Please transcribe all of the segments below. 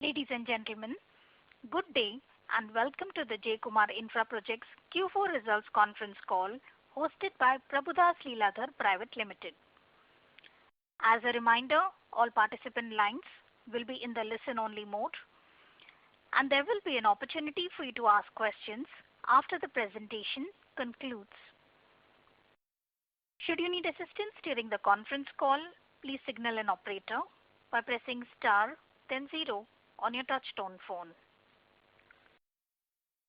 Ladies and gentlemen, good day and welcome to the J. Kumar Infra Projects Q4 Results Conference Call hosted by Prabhudas Lilladher Private Limited. As a reminder, all participant lines will be in the listen-only mode and there will be an opportunity for you to ask questions after the presentation concludes. Should you need assistance during the conference call, please signal an operator by pressing star then 0 on your touch-tone phone.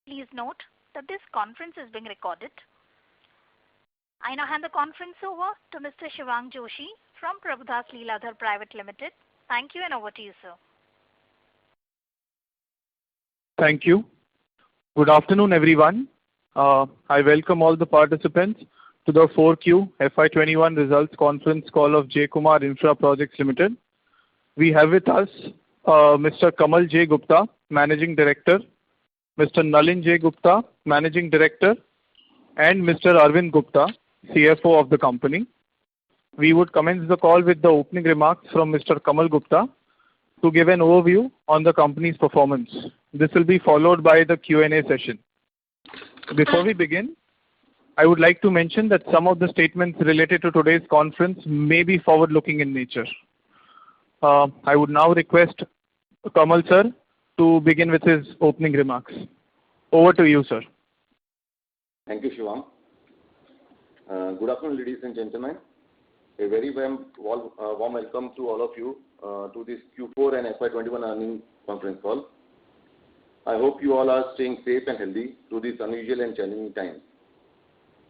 Please note that this conference is being recorded. I now hand the conference over to Mr. Shivang Joshi from Prabhudas Lilladher Private Limited. Thank you and over to you, sir. Thank you. Good afternoon, everyone. I welcome all the participants to the 4Q FY21 Results Conference Call of J. Kumar Infra Projects Limited. We have with us Mr. Kamal J. Gupta, Managing Director, Mr. Nalin J. Gupta, Managing Director, and Mr. Arvind Gupta, CFO of the company. We would commence the call with the opening remarks from Mr. Kamal Gupta to give an overview on the company's performance. This will be followed by the Q&A session. Before we begin, I would like to mention that some of the statements related to today's conference may be forward-looking in nature. I would now request Kamal sir to begin with his opening remarks. Over to you, sir. Thank you, Shivang. Good afternoon, ladies and gentlemen. A very warm welcome to all of you to this Q4 and FY21 earnings conference call. I hope you all are staying safe and healthy through these unusual and challenging times.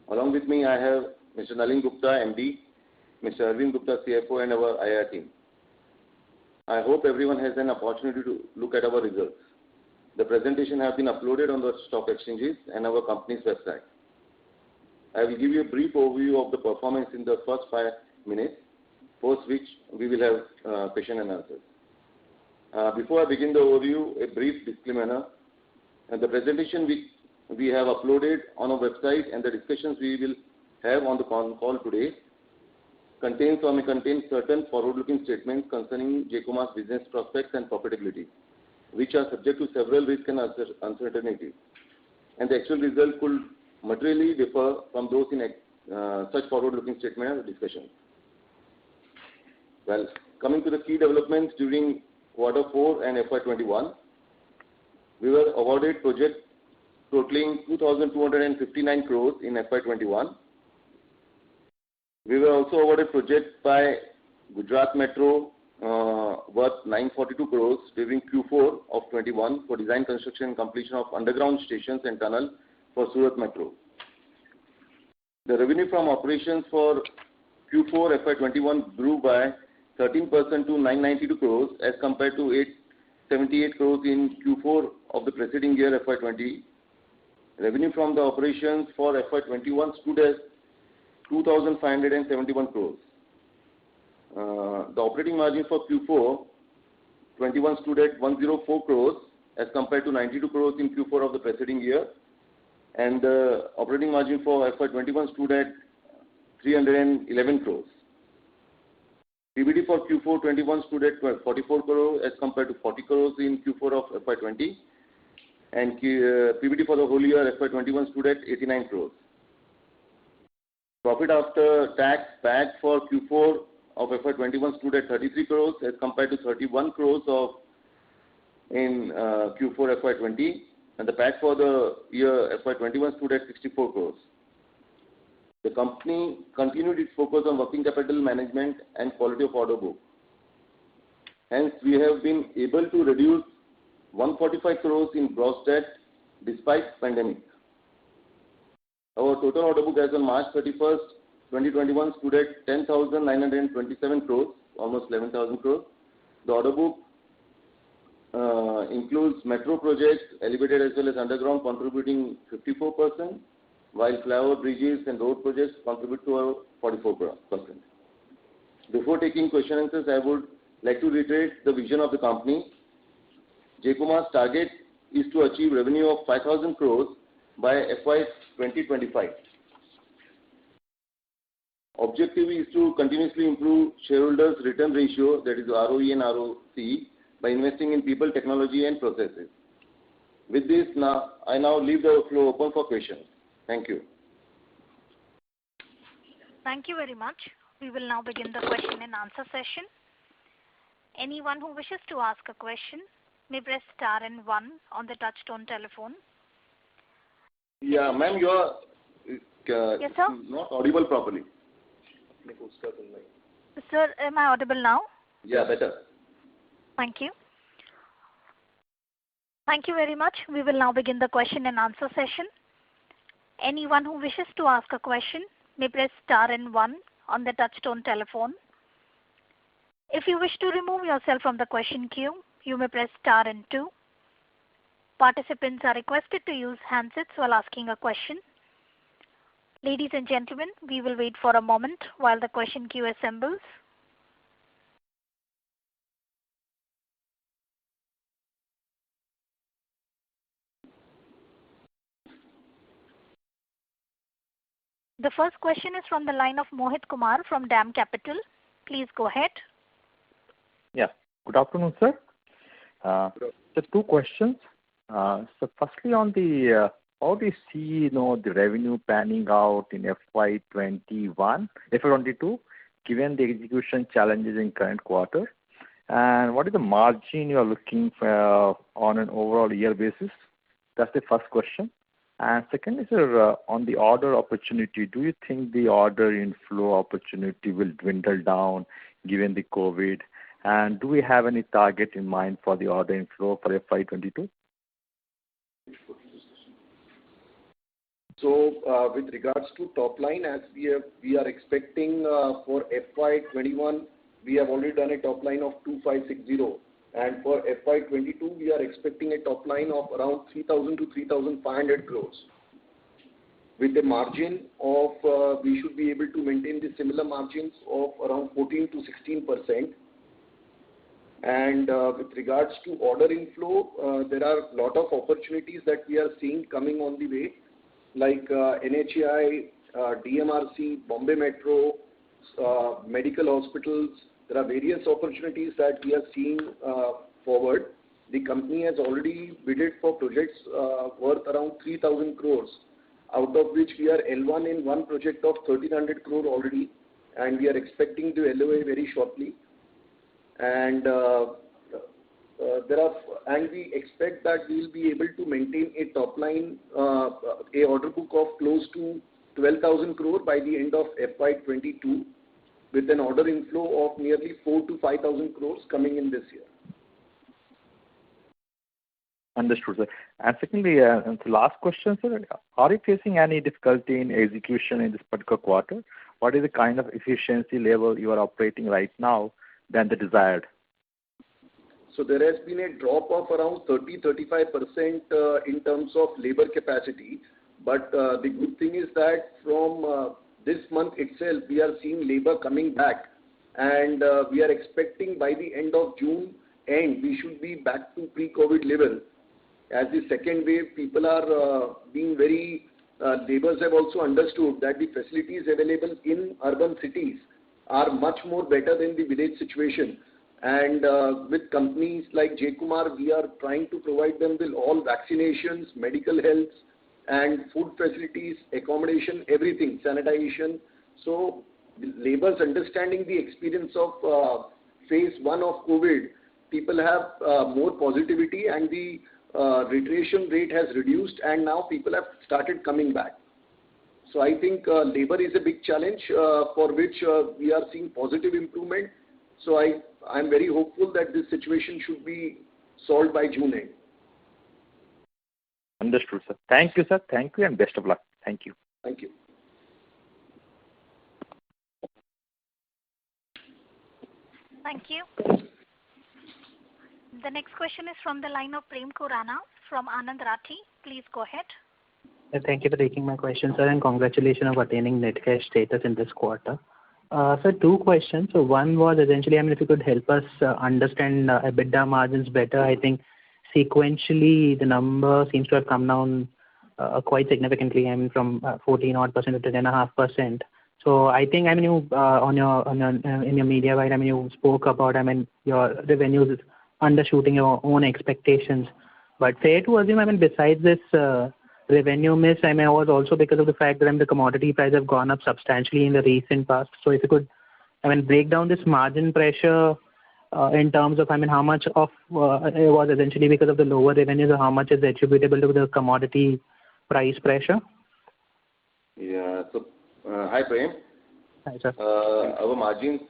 Along with me, I have Mr. Nalin Gupta, MD, Mr. Arvind Gupta, CFO, and our IR team. I hope everyone has an opportunity to look at our results. The presentation has been uploaded on the stock exchanges and our company's website. I will give you a brief overview of the performance in the first 5 minutes, post which we will have question and answers. Before I begin the overview, a brief disclaimer. The presentation we have uploaded on our website and the discussions we will have on the call today contain certain forward-looking statements concerning J. Kumar's business prospects and profitability, which are subject to several risks and uncertainties, and the actual result could materially differ from those in such forward-looking statements and discussions. Well, coming to the key developments during Q4 and FY21, we were awarded projects totaling 2,259 crores in FY21. We were also awarded projects by Gujarat Metro worth 942 crores during Q4 of 21 for design, construction and completion of underground stations and tunnel for Surat Metro. The revenue from operations for Q4 FY21 grew by 13% to 992 crores as compared to 878 crores in Q4 of the preceding year FY20. Revenue from the operations for FY21 stood at 2,571 crores. The operating margin for Q4 21 stood at 104 crores as compared to 92 crores in Q4 of the preceding year, and the operating margin for FY21 stood at 311 crores. PBT for Q4 21 stood at 44 crores as compared to 40 crores in Q4 of FY20, and PBT for the whole year FY21 stood at 89 crores. Profit after tax PAT for Q4 of FY21 stood at 33 crores as compared to 31 crores in Q4 FY20, and the PAT for the year FY21 stood at 64 crores. The company continued its focus on working capital management and quality of order book. Hence, we have been able to reduce 145 crores in gross debt despite pandemic. Our total order book as on March 31st, 2021 stood at 10,927 crores, almost 11,000 crores. The order book includes metro projects, elevated as well as underground, contributing 54%, while flyover, bridges and road projects contribute to 44%. Before taking question answers, I would like to reiterate the vision of the company. J. Kumar's target is to achieve revenue of 5,000 crores by FY 2025. Objective is to continuously improve shareholders' return ratio, that is ROE and ROCE, by investing in people, technology, and processes. With this, I now leave the floor open for questions. Thank you. Thank you very much. We will now begin the question and answer session. Anyone who wishes to ask a question may press star and 1 on the touchtone telephone. Yeah, ma'am, you are Yes, sir? not audible properly. Sir, am I audible now? Yeah, better. Thank you. Thank you very much. We will now begin the question and answer session. Anyone who wishes to ask a question may press star and 1 on the touchtone telephone. If you wish to remove yourself from the question queue, you may press star and 2. Participants are requested to use handsets while asking a question. Ladies and gentlemen, we will wait for a moment while the question queue assembles. The first question is from the line of Mohit Kumar from DAM Capital. Please go ahead. Yeah. Good afternoon, sir. Just two questions. So firstly, on the how do you see the revenue panning out in FY21, FY22, given the execution challenges in current quarter, and what is the margin you are looking for on an overall year basis? That's the first question. And second is on the order opportunity. Do you think the order inflow opportunity will dwindle down given the COVID? And do we have any target in mind for the order inflow for FY22? So, with regards to top line, as we are expecting for FY21, we have already done a top line of 2560, and for FY22, we are expecting a top line of around 3,000 to 3,500 crores. With a margin of, we should be able to maintain the similar margins of around 14 to 16%. And with regards to order inflow, there are a lot of opportunities that we are seeing coming on the way, like NHAI, DMRC, Bombay Metro, medical hospitals. There are various opportunities that we are seeing forward. The company has already bidded for projects worth around 3,000 crores, out of which we are L1 in one project of 1,300 crore already, and we are expecting to LOA very shortly. And we expect that we will be able to maintain a top line, a order book of close to 12,000 crore by the end of FY22, with an order inflow of nearly 4,000 to 5,000 crores coming in this year. Understood, sir. And secondly, and the last question, sir, are you facing any difficulty in execution in this particular quarter? What is the kind of efficiency level you are operating right now than the desired? So there has been a drop of around 30-35% in terms of labor capacity. But the good thing is that from this month itself, we are seeing labor coming back. And we are expecting by the end of June end, we should be back to pre-COVID level. As the second wave, people are being very, laborers have also understood that the facilities available in urban cities are much more better than the village situation. And with companies like J. Kumar, we are trying to provide them with all vaccinations, medical health, and food facilities, accommodation, everything, sanitation. So laborers understanding the experience of phase 1 of COVID, people have more positivity, and the retention rate has reduced, and now people have started coming back. So I think labor is a big challenge for which we are seeing positive improvement. So I'm very hopeful that this situation should be solved by June end. Understood, sir. Thank you, sir. Thank you, and best of luck. Thank you. Thank you. Thank you. The next question is from the line of Prem Khurana from Anand Rathi. Please go ahead. Thank you for taking my question, sir, and congratulations on attaining net cash status in this quarter. Sir, two questions. So one was essentially, if you could help us understand EBITDA margins better. I think sequentially the number seems to have come down quite significantly, from 14% to 10.5%. So I think, you in your media, right, you spoke about, your revenues undershooting your own expectations. But fair to assume, besides this revenue miss, was also because of the fact that the commodity prices have gone up substantially in the recent past. So if you could, break down this margin pressure in terms of, how much of it was essentially because of the lower revenues, or how much is attributable to the commodity price pressure? Yeah. So, hi, Prem. Hi, sir. Our margins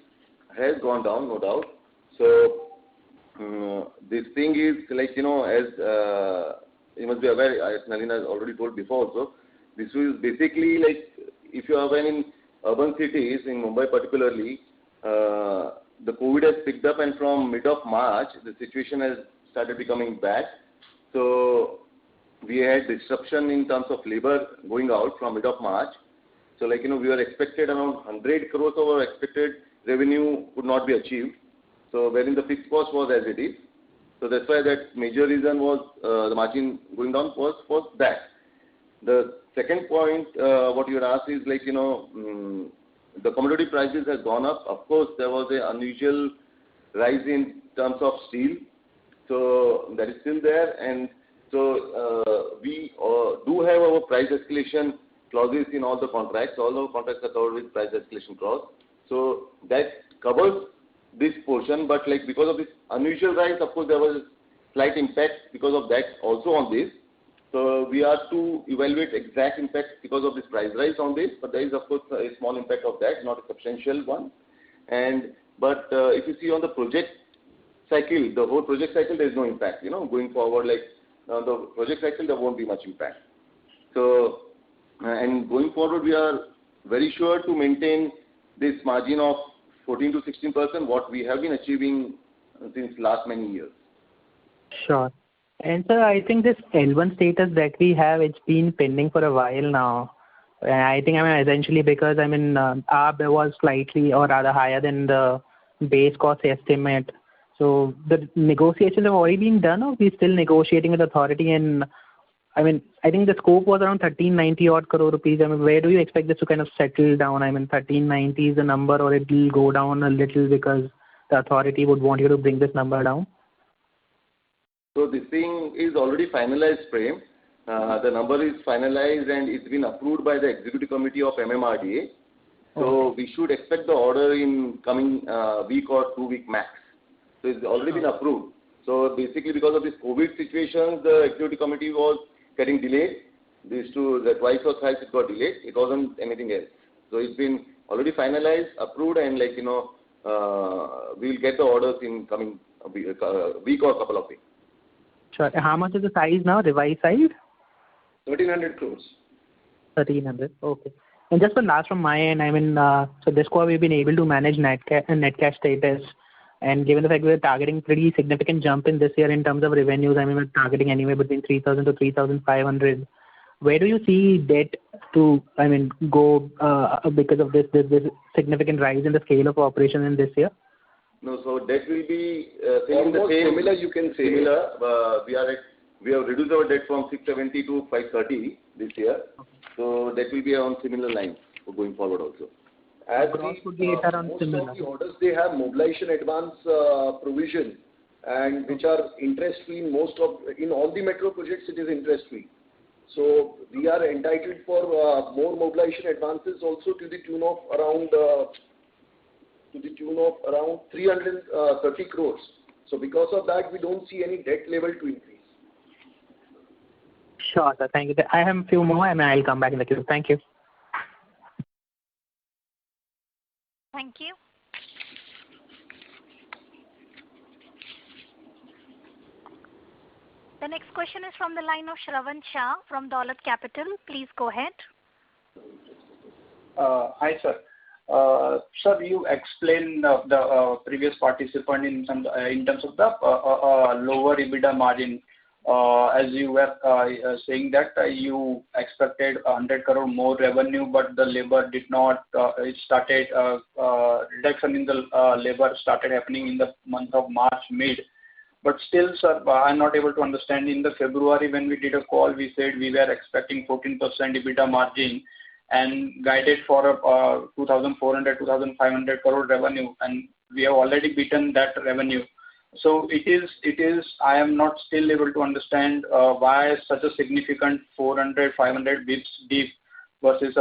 has gone down, no doubt. So, this thing is as you must be aware, as Nalin has already told before also, this is basically if you are in urban cities, in Mumbai particularly, the COVID has picked up, and from mid of March, the situation has started becoming bad. So, we had disruption in terms of labor going out from mid of March. So, we were expected around 100 crores of our expected revenue could not be achieved. So, wherein the fixed cost was as it is. So, that's why that major reason was the margin going down was that. The second point, what you had asked is the commodity prices has gone up. Of course, there was an unusual rise in terms of steel. So, that is still there. And so, we do have our price escalation clauses in all the contracts. All our contracts are covered with price escalation clause. So, that covers this portion, but because of this unusual rise, of course, there was a slight impact because of that also on this. So, we are to evaluate exact impact because of this price rise on this, but there is, of course, a small impact of that, not a substantial one. But if you see on the project cycle, the whole project cycle, there is no impact. Going forward, the project cycle, there won't be much impact. So, and going forward, we are very sure to maintain this margin of 14 to 16%, what we have been achieving since last many years. Sure. And sir, I think this L1 status that we have, it's been pending for a while now. And I think, essentially because, our bill was slightly or rather higher than the base cost estimate. So the negotiations have already been done, or we're still negotiating with authority? And I think the scope was around 1390 odd crore rupees. Where do you expect this to kind of settle down? 1390 is the number, or it will go down a little because the authority would want you to bring this number down? So this thing is already finalized, Prem. The number is finalized and it's been approved by the executive committee of MMRDA. So we should expect the order in coming week or 2 week max. So it's already been approved. So basically because of this COVID situation, the executive committee was getting delayed. Twice or thrice it got delayed. It wasn't anything else. So it's been already finalized, approved, and we'll get the orders in coming week or couple of weeks. Sure. How much is the size now, revised size? 1,300 crores. 1,300. Okay. And just one last from my end, so this quarter we've been able to manage net cash status, and given the fact we're targeting pretty significant jump in this year in terms of revenues, we're targeting anywhere between 3,000 to 3,500. Where do you see debt to, go because of this significant rise in the scale of operation in this year? No, so debt will be almost similar, you can say. Similar. We have reduced our debt from 670 to 530 this year. Okay. So that will be on similar lines for going forward also. As would be around most similar. of the orders, they have mobilization advance provision, and which are interest free in all the metro projects. It is interest free. So we are entitled for more mobilization advances also to the tune of around 330 crores. So because of that, we don't see any debt level to increase. Sure, sir. Thank you. I have a few more, and I'll come back in the queue. Thank you. Thank you. The next question is from the line of Shravan Shah from Dolat Capital. Please go ahead. Hi, sir. Sir, you explained the previous participant in terms of the lower EBITDA margin. As you were saying that you expected 100 crore more revenue, but the labor did not. It started reduction in the labor started happening in the month of March mid. But still, sir, I'm not able to understand. In the February when we did a call, we said we were expecting 14% EBITDA margin and guided for 2,400, 2,500 crore revenue, and we have already beaten that revenue. So it is. I am not still able to understand why such a significant 400-500 bps dip versus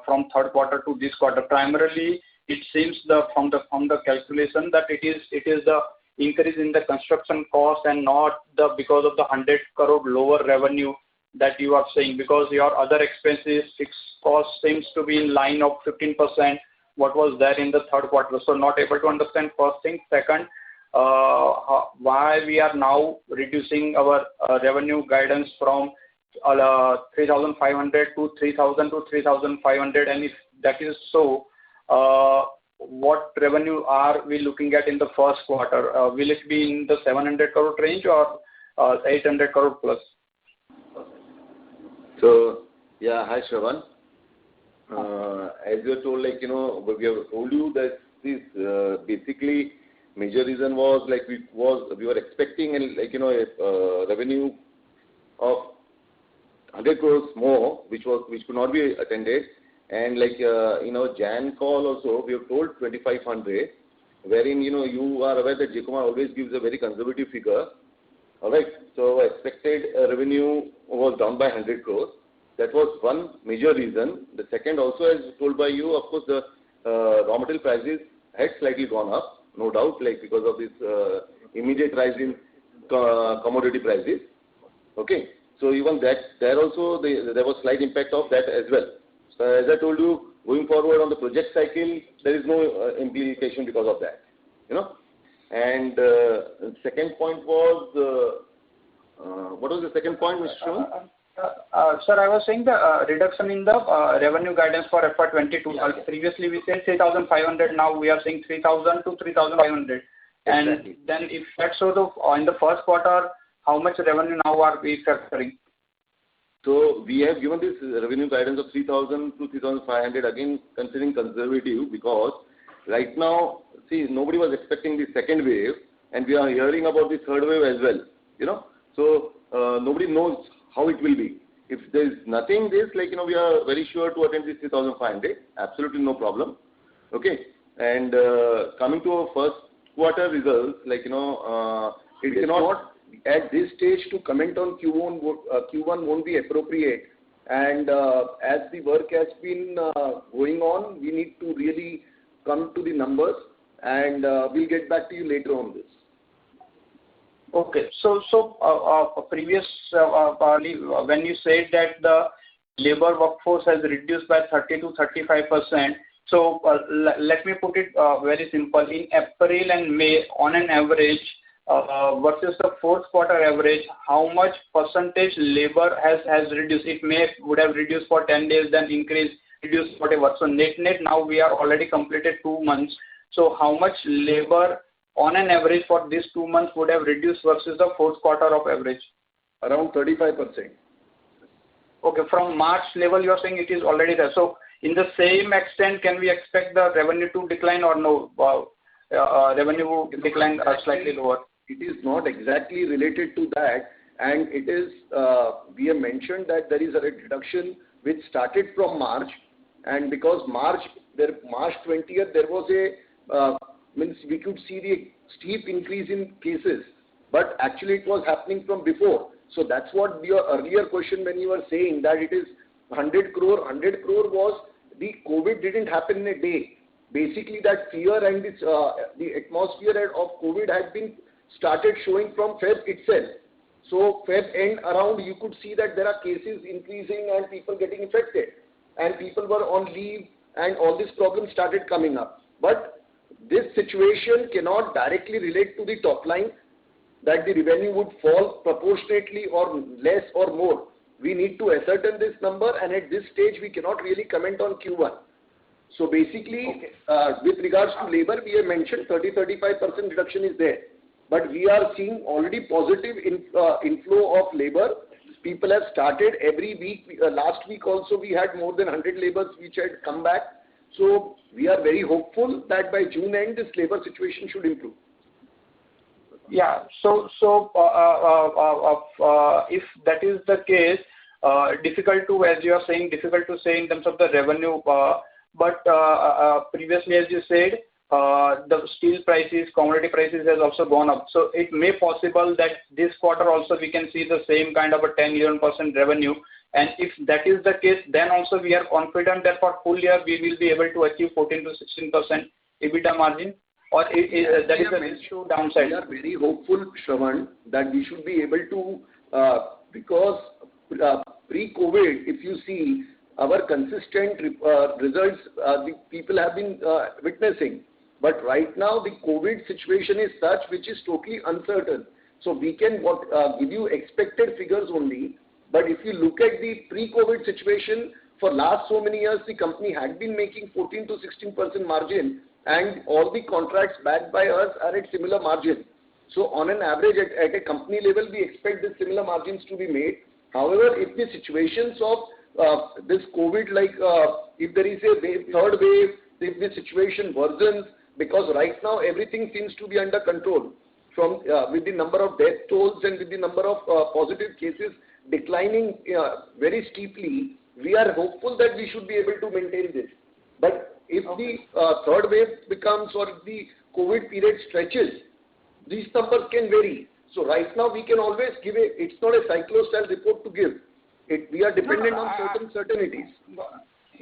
from third quarter to this quarter. Primarily, it seems from the calculation that it is the increase in the construction cost and not because of the 100 crore lower revenue that you are saying, because your other expenses, fixed cost seems to be in line of 15%, what was there in the third quarter. So not able to understand first thing. Second, why we are now reducing our revenue guidance from 3,500 to 3,000 to 3,500, and if that is so, what revenue are we looking at in the first quarter? Will it be in the 700 crore range or 800 crore plus? So, yeah, hi Shravan. As you are told, we have told you that this basically major reason was we were expecting a revenue of 100 crores more, which could not be attended, and Jan call also we have told 2,500, wherein you are aware that JComar always gives a very conservative figure. All right. So expected revenue was down by 100 crores. That was one major reason. The second also, as told by you, of course, the raw material prices had slightly gone up, no doubt, because of this immediate rise in commodity prices. Okay. So even that, there also there was slight impact of that as well. So as I told you, going forward on the project cycle, there is no implication because of that. And second point was, what was the second point, Mr. Shravan? Sir, I was saying the reduction in the revenue guidance for FY22. Yeah. Previously we said 3,500, now we are saying 3,000 to 3,500. Exactly. And then if that's so, in the first quarter, how much revenue now are we factoring? So we have given this revenue guidance of 3,000 to 3,500, again considering conservative, because right now, see, nobody was expecting the second wave, and we are hearing about the third wave as well. So nobody knows how it will be. If there is nothing we are very sure to attend this 3,500, absolutely no problem. Okay. And coming to our first quarter results, it cannot at this stage to comment on Q1 won't be appropriate. And as the work has been going on, we need to really come to the numbers, and we'll get back to you later on this. Okay. So previous when you said that the labor workforce has reduced by 30 to 35%, so let me put it very simple. In April and May, on an average, versus the fourth quarter average, how much percentage labor has reduced? It would have reduced for 10 days, then increased, reduced, whatever. So net now we are already completed 2 months. So how much labor on an average for these 2 months would have reduced versus the fourth quarter of average? Around 35%. Okay, from March level you are saying it is already there. So in the same extent, can we expect the revenue to decline or no? Revenue will decline slightly lower. It is not exactly related to that, and it is, we have mentioned that there is a reduction which started from March, and because March 20th, there was we could see the steep increase in cases, but actually it was happening from before. So that's what your earlier question when you were saying that it is 100 crore. 100 crore was the COVID didn't happen in a day. Basically that fear and this, the atmosphere of COVID had been started showing from Feb itself. So Feb end around, you could see that there are cases increasing and people getting infected, and people were on leave, and all these problems started coming up. But this situation cannot directly relate to the top line, that the revenue would fall proportionately or less or more. We need to ascertain this number, and at this stage we cannot really comment on Q1. So basically, with regards to labor, we have mentioned 30-35% reduction is there. But we are seeing already positive inflow of labor. People have started every week. Last week also we had more than 100 laborers which had come back. So we are very hopeful that by June end this labor situation should improve. Yeah. So if that is the case, difficult to, as you are saying, difficult to say in terms of the revenue. But previously, as you said, the steel prices, commodity prices has also gone up. So it may possible that this quarter also we can see the same kind of a 10-11% revenue. And if that is the case, then also we are confident that for full year we will be able to achieve 14 to 16% EBITDA margin, or that is a ratio downside. We are very hopeful, Shravan, that we should be able to, because pre-COVID, if you see our consistent results, the people have been witnessing. But right now, the COVID situation is such which is totally uncertain. So we can give you expected figures only. But if you look at the pre-COVID situation, for last so many years, the company had been making 14 to 16% margin, and all the contracts backed by us are at similar margin. So on an average, at a company level, we expect the similar margins to be made. However, if the situations of this COVID, like if there is a third wave, if the situation worsens, because right now everything seems to be under control, from with the number of death tolls and with the number of positive cases declining very steeply, we are hopeful that we should be able to maintain this. But if the third wave becomes, or if the COVID period stretches, these numbers can vary. So right now we can always give it's not a cyclo-style report to give. We are dependent on certain certainties.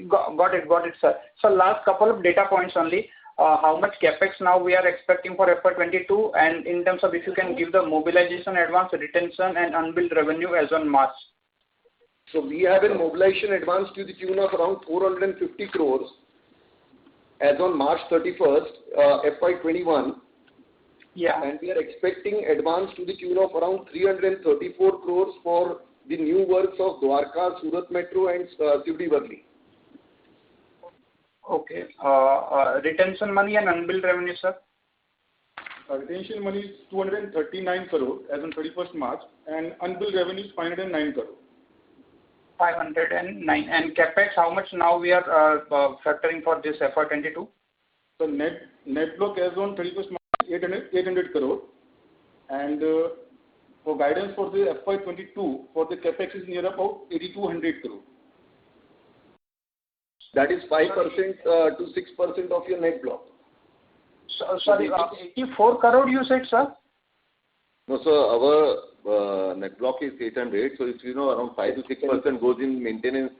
Got it, sir. So last couple of data points only. How much capex now we are expecting for FY22, and in terms of if you can give the mobilization, advance, retention, and unbilled revenue as on March. So we have a mobilization advance to the tune of around 450 crores as on March 31st, FY21. Yeah. And we are expecting advance to the tune of around 334 crores for the new works of Dwarka, Surat Metro, and Sivdi-Worli. Okay. Retention money and unbilled revenue, sir? Retention money is 239 crore as on 31st March, and unbilled revenue is 509 crore. 509. And capex, how much now we are factoring for this FY22? So net block as on 31st March 800 crore, and for guidance for the FY22 for the capex is near about 8200 crore. That is 5% to 6% of your net block. So, sorry, 84 crore you said, sir? No, so our net block is 800, so it's around 5 to 6% goes in maintenance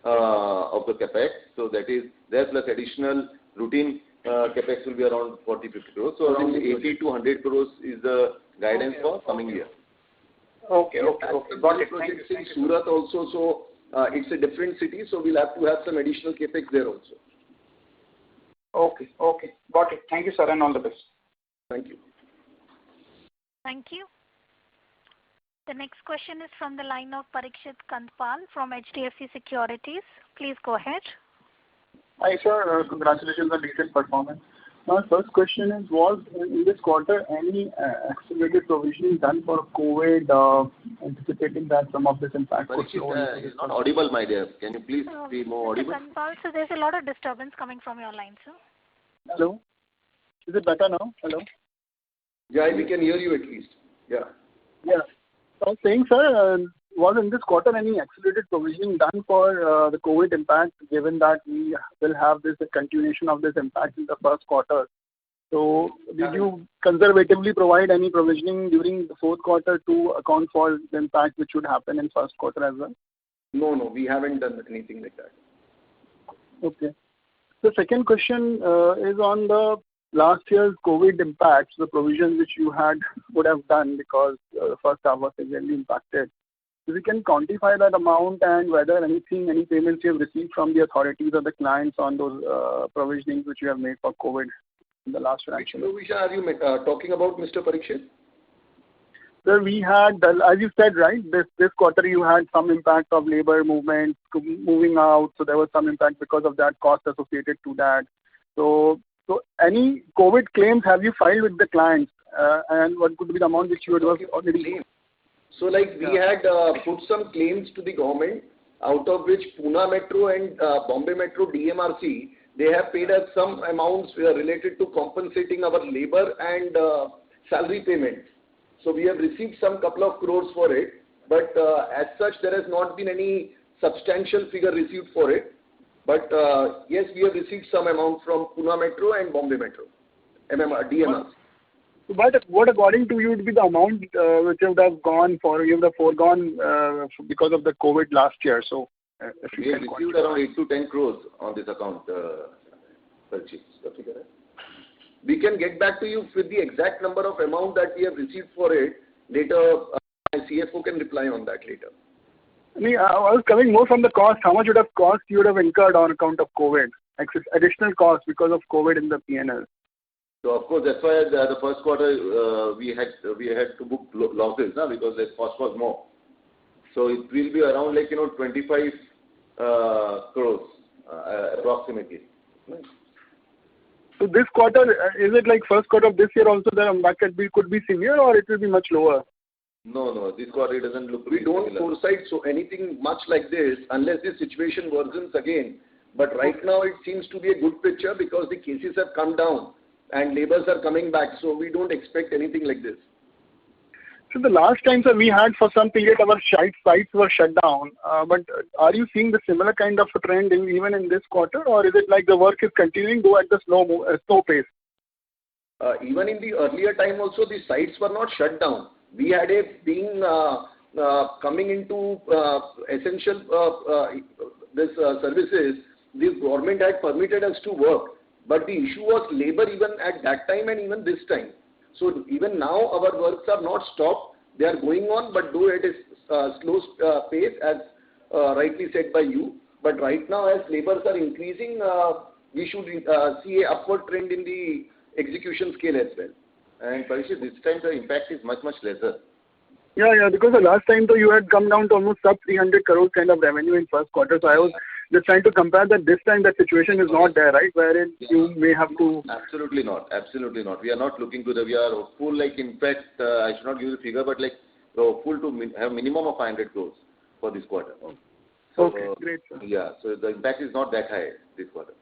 of the capex. So that is there, plus additional routine capex will be around 40-50 crores. So around 80 to 100 crores is the guidance for coming year. Okay. Got it. Projects in Surat also, so it's a different city, so we'll have to have some additional capex there also. Okay. Got it. Thank you, sir, and all the best. Thank you. Thank you. The next question is from the line of Parikshit Kandpal from HDFC Securities. Please go ahead. Hi, sir. Congratulations on recent performance. My first question is, was in this quarter any accelerated provisioning done for COVID, anticipating that some of this impact could flow? It's not audible, my dear. Can you please be more audible? Kandpal, so there's a lot of disturbance coming from your line, sir. Hello? Is it better now? Hello? Yeah, we can hear you at least. Yeah. So I was saying, sir, was in this quarter any accelerated provisioning done for the COVID impact, given that we will have this continuation of this impact in the first quarter? So did you conservatively provide any provisioning during the fourth quarter to account for the impact which would happen in first quarter as well? No, we haven't done anything like that. Okay. The second question is on the last year's COVID impacts, the provisions which you would have done because the first half was severely impacted. So we can quantify that amount and whether any payments you have received from the authorities or the clients on those provisionings which you have made for COVID in the last financial year. Which provision are you talking about, Mr. Parikshit? Sir, we had, as you said, right, this quarter you had some impact of labor movement moving out, so there was some impact because of that, cost associated to that. So any COVID claims have you filed with the clients, and what could be the amount which you would have already? So we had put some claims to the government, out of which Pune Metro and Bombay Metro DMRC, they have paid us some amounts related to compensating our labor and salary payments. So we have received some couple of crores for it, but as such there has not been any substantial figure received for it. But yes, we have received some amount from Pune Metro and Bombay Metro, DMRs. But what according to you would be the amount which would have gone for, you would have foregone because of the COVID last year? So if you We have received around 8 to 10 crores on this account, Parikshit. We can get back to you with the exact number of amount that we have received for it later. My CFO can reply on that later. I was coming more from the cost. How much would have cost you would have incurred on account of COVID? Additional cost because of COVID in the P&L. So of course that's why the first quarter we had to book losses, because the cost was more. So it will be around 25 crores approximately. So this quarter, is it like first quarter of this year also the impact could be severe, or it will be much lower? No, this quarter it doesn't look. We don't foresight anything much like this unless the situation worsens again. But right now it seems to be a good picture because the cases have come down and labors are coming back. So we don't expect anything like this. So the last time, sir, we had for some period our sites were shut down. But are you seeing the similar kind of a trend even in this quarter, or is it like the work is continuing though at the slow pace? Even in the earlier time also the sites were not shut down. We had coming into essential services, the government had permitted us to work. But the issue was labor even at that time and even this time. So even now our works are not stopped. They are going on, but though it is slow pace as rightly said by you. But right now as labors are increasing, we should see a upward trend in the execution scale as well. And Parikshit, this time the impact is much lesser. Yeah, because the last time though you had come down to almost sub 300 crores kind of revenue in first quarter. So I was just trying to compare that this time that situation is not there, right? Wherein you may have to... Absolutely not. We are not looking to we are full, in fact, I should not give the figure, but full to have minimum of 500 crores for this quarter. Okay, great, sir. Yeah, so the impact is not that high this quarter.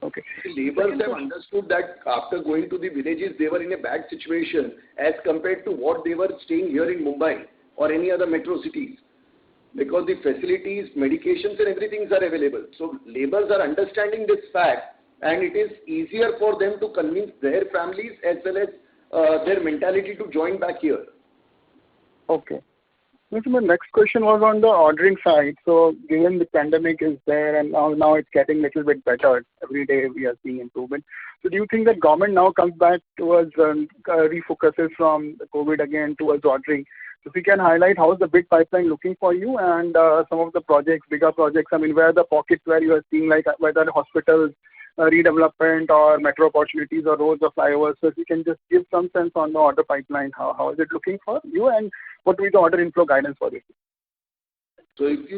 Okay. The laborers have understood that after going to the villages, they were in a bad situation as compared to what they were staying here in Mumbai or any other metro cities. Because the facilities, medications and everything are available. So laborers are understanding this fact and it is easier for them to convince their families as well as their mentality to join back here. Okay. So my next question was on the ordering side. So given the pandemic is there and now it's getting a little bit better, every day we are seeing improvement. So do you think that government now comes back towards refocuses from the COVID again towards ordering? So if you can highlight how is the big pipeline looking for you and some of the projects, bigger projects, where are the pockets where you are seeing whether hospitals, redevelopment or metro opportunities or roads or flyovers. So if you can just give some sense on the order pipeline, how is it looking for you and what will be the order inflow guidance for this? So if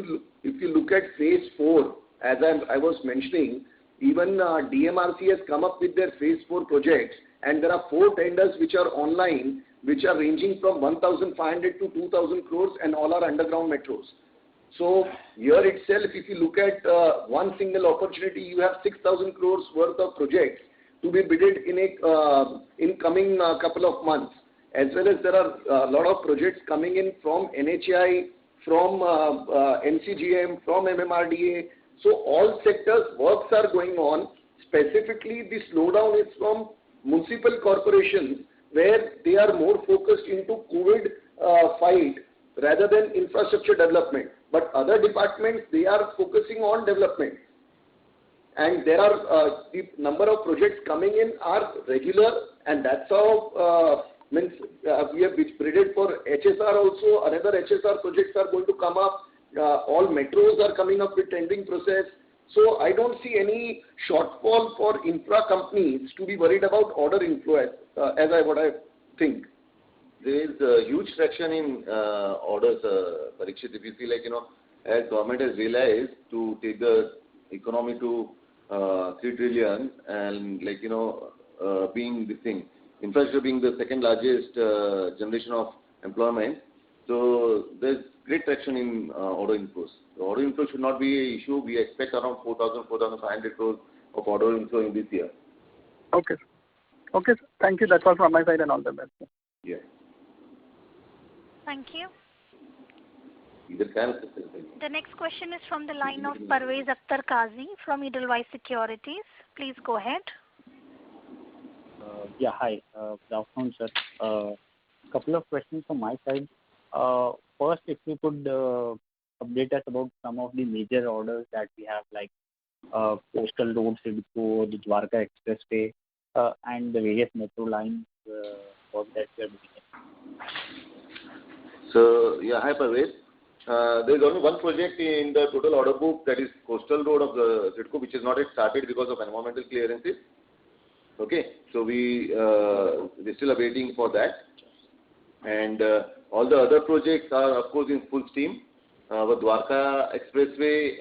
you look at phase 4, as I was mentioning, even DMRC has come up with their phase 4 projects and there are 4 tenders which are online which are ranging from 1,500 to 2,000 crores and all are underground metros. So here itself, if you look at one single opportunity, you have 6,000 crores worth of projects to be bidded in coming couple of months. As well as there are a lot of projects coming in from NHAI, from NCGM, from MMRDA. So all sectors works are going on. Specifically, the slowdown is from municipal corporations where they are more focused into COVID fight rather than infrastructure development. But other departments, they are focusing on development. And there are the number of projects coming in are regular and that's how we have bidded for HSR also. Another HSR projects are going to come up. All metros are coming up with tendering process. So I don't see any shortfall for infra companies to be worried about order inflow what I think. There is a huge traction in orders, Parikshit. If you see, as government has realized to take the economy to 3 trillion and being this thing, infrastructure being the second largest generation of employment. So there's great traction in order inflows. The order inflow should not be an issue. We expect around 4,500 crores of order inflow in this year. Okay. Okay, sir. Thank you. That's all from my side and all the best. Yeah. Thank you. The next question is from the line of Parvez Akhtar Qazi from Edelweiss Securities. Please go ahead. Yeah, hi. Good afternoon, sir. Couple of questions from my side. First, if you could update us about some of the major orders that we have, like Coastal Road, CIDCO, the Dwarka Expressway, and the various metro lines work that we are doing. So, yeah, hi Parvez. There is only one project in the total order book, that is Coastal Road of the CIDCO, which is not yet started because of environmental clearances. Okay, so we're still awaiting for that. And all the other projects are, of course, in full steam. With Dwarka Expressway,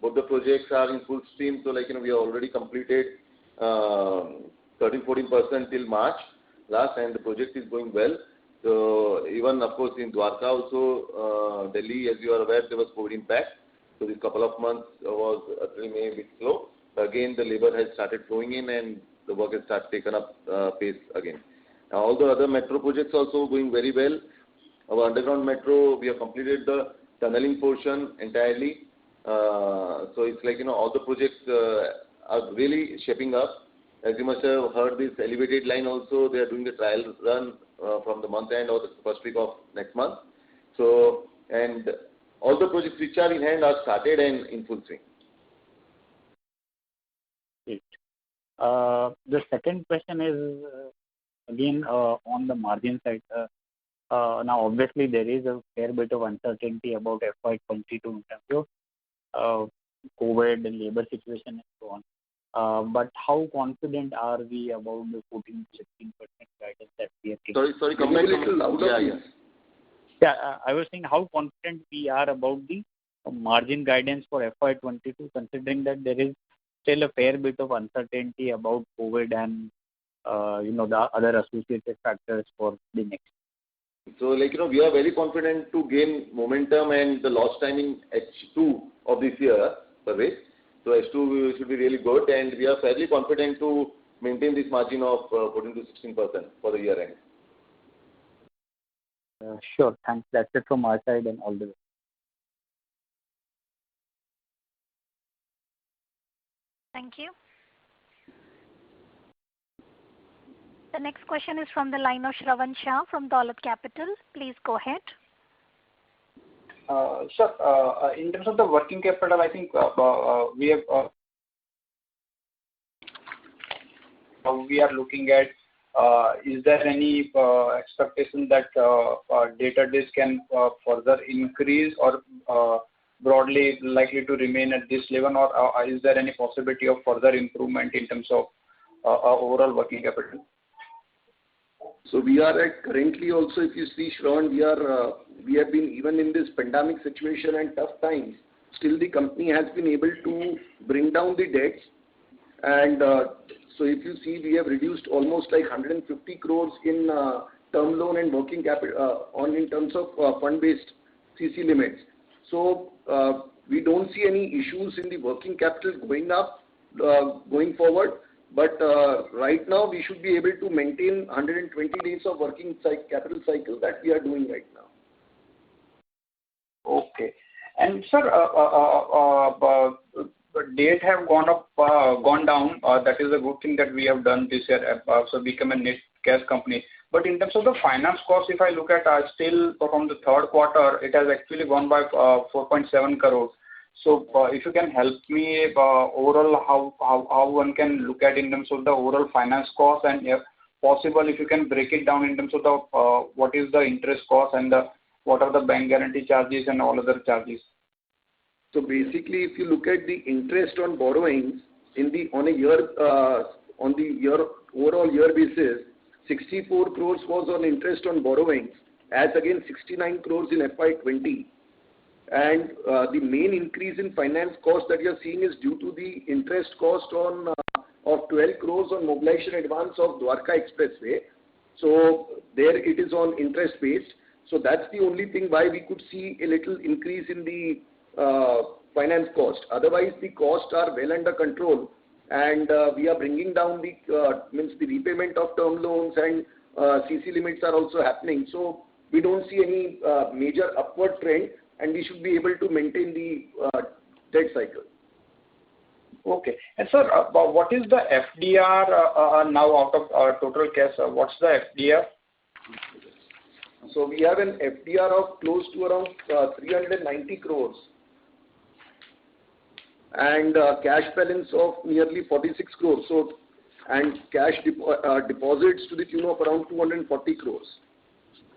both the projects are in full steam. So, like, we have already completed 13-14% till March last, and the project is going well. So, even, of course, in Dwarka also, Delhi, as you are aware, there was COVID impact. So, this couple of months was May a bit slow. Again, the labor has started flowing in, and the work has started taken up pace again. Now, all the other metro projects also going very well. Our underground metro, we have completed the tunneling portion entirely. So it's like, all the projects are really shaping up. As you must have heard, this elevated line also, they are doing the trial run from the month end or the first week of next month. So, and all the projects which are in hand are started and in full swing. Great. The second question is, again, on the margin side. Now, obviously, there is a fair bit of uncertainty about FY22 in terms of COVID and labor situation and so on. But how confident are we about the 14-16% guidance that we have given? Sorry, come back a little louder. Yeah, I was saying how confident we are about the margin guidance for FY22, considering that there is still a fair bit of uncertainty about COVID and the other associated factors for the next. So, like, we are very confident to gain momentum and the lost time in H2 of this year, Parvez. So, H2 should be really good, and we are fairly confident to maintain this margin of 14-16% for the year end. Sure, thanks. That's it from our side, and all the best. Thank you. The next question is from the line of Shravan Shah from Dolat Capital. Please go ahead. Sir, in terms of the working capital, I think we are looking at, is there any expectation that data days can further increase or broadly likely to remain at this level, or is there any possibility of further improvement in terms of overall working capital? So we are at currently also, if you see, Shravan, we have been, even in this pandemic situation and tough times, still the company has been able to bring down the debts. And so if you see, we have reduced almost like 150 crores in term loan and working capital in terms of fund-based CC limits. So we don't see any issues in the working capital going up going forward. But right now, we should be able to maintain 120 days of working capital cycle that we are doing right now. Okay. And sir, debt have gone down. That is a good thing that we have done this year, so become a net cash company. But in terms of the finance cost, if I look at still from the third quarter, it has actually gone by 4.7 crores. So if you can help me overall how one can look at in terms of the overall finance cost, and if possible, if you can break it down in terms of the what is the interest cost and what are the bank guarantee charges and all other charges. So basically, if you look at the interest on borrowings on the overall year basis, 64 crores was on interest on borrowings, as against 69 crores in FY20. And the main increase in finance cost that you are seeing is due to the interest cost of 12 crores on mobilization advance of Dwarka Expressway. So there it is on interest based. So that's the only thing why we could see a little increase in the finance cost. Otherwise, the costs are well under control, and we are bringing down the repayment of term loans, and CC limits are also happening. So we don't see any major upward trend. and we should be able to maintain the debt cycle. Okay. And sir, what is the FDR now out of total cash? What's the FDR? So we have an FDR of close to around 390 crores and cash balance of nearly 46 crores. So, and cash deposits to the tune of around 240 crores.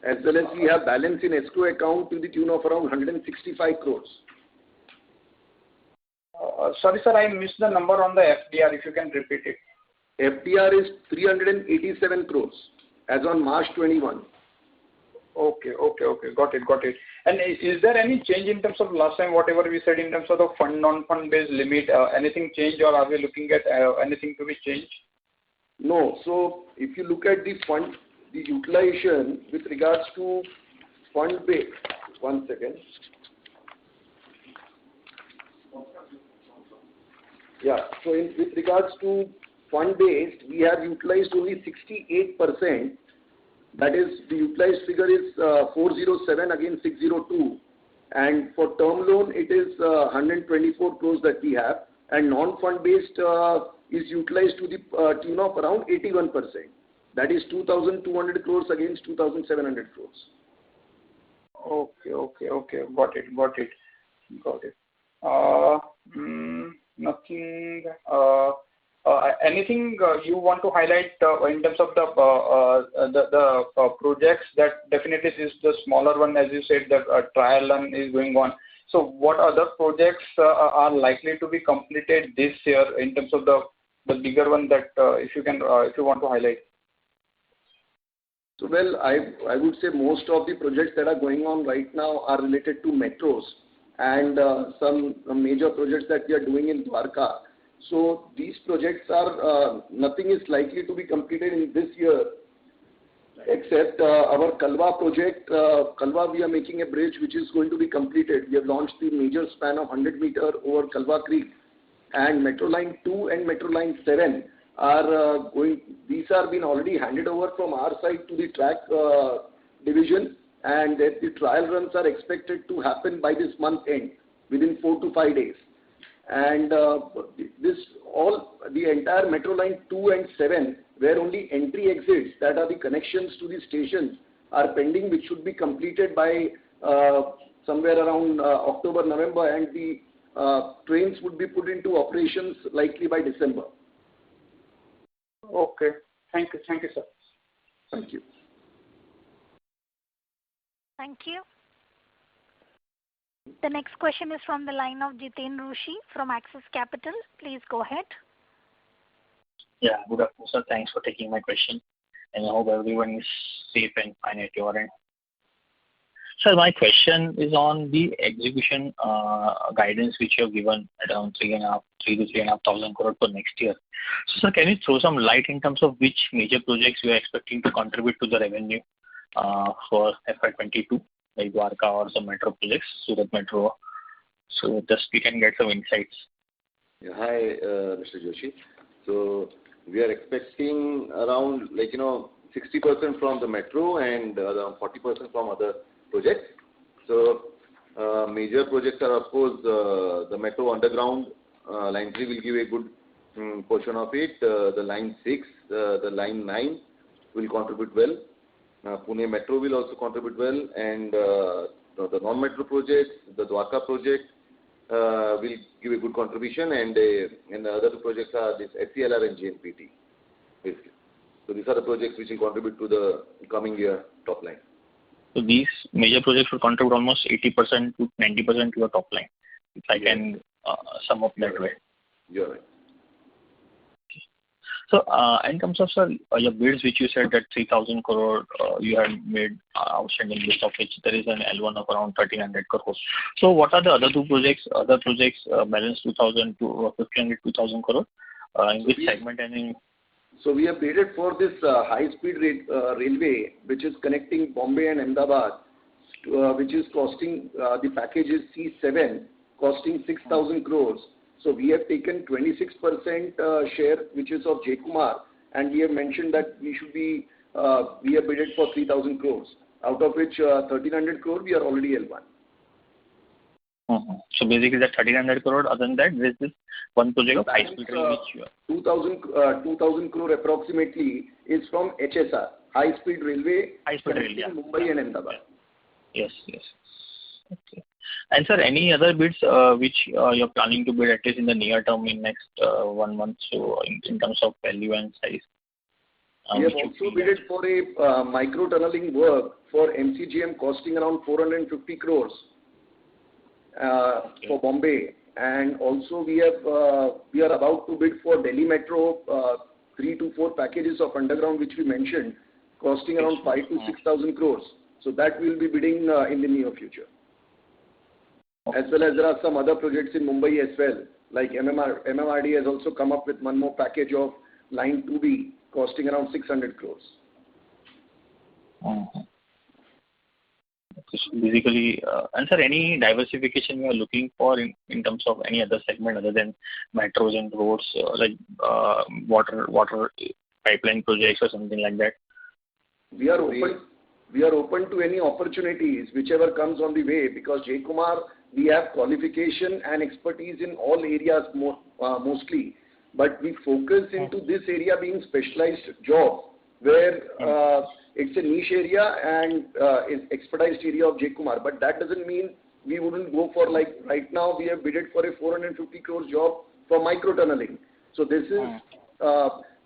As well as we have balance in escrow account to the tune of around 165 crores. Sorry, sir, I missed the number on the FDR. If you can repeat it. FDR is 387 crores as on March 21. Okay. Got it. And is there any change in terms of last time, whatever we said in terms of the fund, non-fund based limit, anything changed, or are we looking at anything to be changed? No. So if you look at the fund, the utilization with regards to fund based, one second. Yeah. So with regards to fund based, we have utilized only 68%. That is, the utilized figure is 407 against 602. And for term loan, it is 124 crores that we have. And non-fund based is utilized to the tune of around 81%. That is 2,200 crores against 2,700 crores. Okay. Got it. Nothing. Anything you want to highlight in terms of the projects that definitely is the smaller one, as you said, the trial run is going on. So what other projects are likely to be completed this year in terms of the bigger one that if you want to highlight? So well, I would say most of the projects that are going on right now are related to metros and some major projects that we are doing in Dwarka. So these projects are, nothing is likely to be completed in this year, except our Kalwa project. Kalwa, we are making a bridge which is going to be completed. We have launched the major span of 100 meter over Kalwa Creek, and Metro Line 2 and Metro Line 7 are these are been already handed over from our side to the track division, and the trial runs are expected to happen by this month end, within 4 to 5 days. And the entire Metro Line 2 and 7, where only entry exits, that are the connections to the stations, are pending, which should be completed by somewhere around October, November, and the trains would be put into operations likely by December. Okay. Thank you, sir. Thank you. Thank you. The next question is from the line of Jiten Rushi from Axis Capital. Please go ahead. Yeah, good afternoon, sir. Thanks for taking my question. And I hope everyone is safe and fine at your end. Sir, my question is on the execution guidance which you have given around 3,500 to 3,500 crore for next year. So, sir, can you throw some light in terms of which major projects you are expecting to contribute to the revenue for FY22, like Dwarka or some metro projects, Surat Metro? So, just we can get some insights. Yeah, hi, Mr. Joshi. So, we are expecting around 60% from the metro and around 40% from other projects. So, major projects are, of course, the metro underground. Line 3 will give a good portion of it. The line 6, the line 9 will contribute well. Pune Metro will also contribute well, and the non-metro projects, the Dwarka project will give a good contribution, and the other two projects are this SCLR and GNPT, basically. So these are the projects which will contribute to the coming year top line. So these major projects will contribute almost 80% to 90% to your top line, if I can sum up that way. You're right. So, in terms of, sir, your bids, which you said that 3,000 crore you had made outstanding list, of which there is an L1 of around 1,300 crores. So, what are the other two projects? Other projects balance 2,000 to 1,500, 2,000 crore. In which segment and in? So, we have bidded for this high-speed railway, which is connecting Bombay and Ahmedabad, which is costing, the package is C7, costing 6,000 crores. So we have taken 26% share, which is of J. Kumar, and we have mentioned that we have bidded for 3,000 crores, out of which 1,300 crore we are already L1. So basically that 1,300 crore. Other than that, there is this one project of high-speed rail which you are... 2,000 crore approximately is from HSR, High-Speed Railway, High-speed rail, yeah. Mumbai and Ahmedabad. Yes. Okay. And sir, any other bids which you're planning to bid at least in the near term in next 1 month, so in terms of value and size? We have also bid for a micro tunneling work for MCGM costing around 450 crores for Bombay. And also we are about to bid for Delhi Metro 3 to 4 packages of underground which we mentioned costing around 5 to 6,000 crores. So that we will be bidding in the near future. As well as there are some other projects in Mumbai as well, like MMRD has also come up with one more package of line 2B costing around 600 crores. So basically, and sir, any diversification you are looking for in terms of any other segment other than metros and roads, like water pipeline projects or something like that? We are open to any opportunities, whichever comes on the way, because J. Kumar, we have qualification and expertise in all areas mostly, but we focus into this area being specialized job, where it's a niche area and it's expertise area of J. Kumar, but that doesn't mean we wouldn't go for, like right now we have bidded for a 450 crore job for micro tunneling. So this is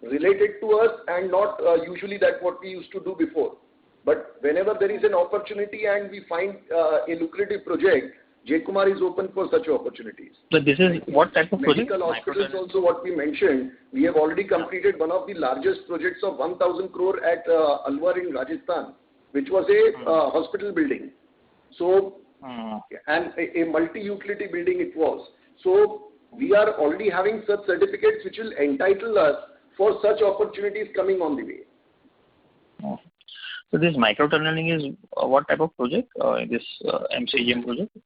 related to us and not usually that what we used to do before. But whenever there is an opportunity and we find a lucrative project, J. Kumar is open for such opportunities. So this is what type of project? Medical hospitals also what we mentioned. We have already completed one of the largest projects of 1,000 crore at Alwar in Rajasthan, which was a hospital building. So, and a multi-utility building it was. So we are already having such certificates which will entitle us for such opportunities coming on the way. So this micro tunneling is what type of project? This MCGM project?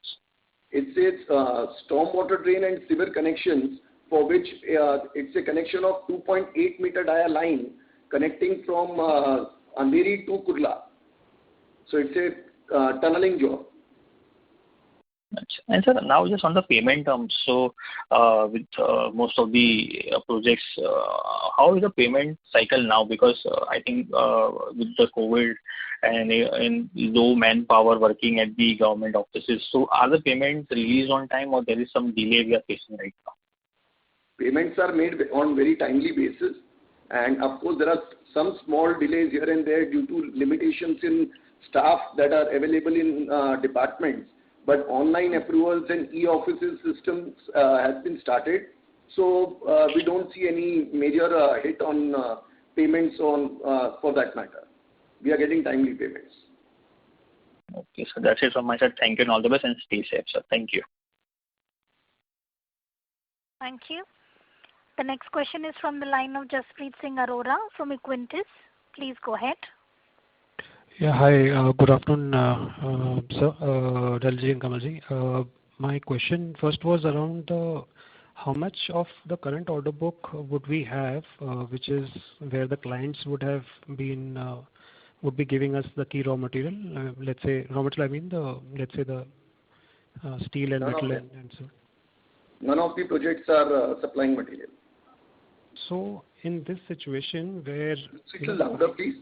It's a stormwater drain and sewer connections for which it's a connection of 2.8 meter dia line connecting from Andheri to Kurla. So it's a tunneling job. And sir, now just on the payment terms, so with most of the projects, how is the payment cycle now? Because I think with the COVID and low manpower working at the government offices, so are the payments released on time or there is some delay we are facing right now? Payments are made on very timely basis, and of course there are some small delays here and there due to limitations in staff that are available in departments. But online approvals and e-offices systems has been started. So we don't see any major hit on payments for that matter. We are getting timely payments. Okay, so that's it from my side. Thank you and all the best and stay safe, sir. Thank you. Thank you. The next question is from the line of Jaspreet Singh Arora from Equentis. Please go ahead. Yeah, hi. Good afternoon, sir, Dalji and Kamalji. My question first was around how much of the current order book would we have, which is where the clients would be giving us the key raw material. Let's say raw material. I mean the steel and metal and so. None of the projects are supplying material. So in this situation where. Little louder, please.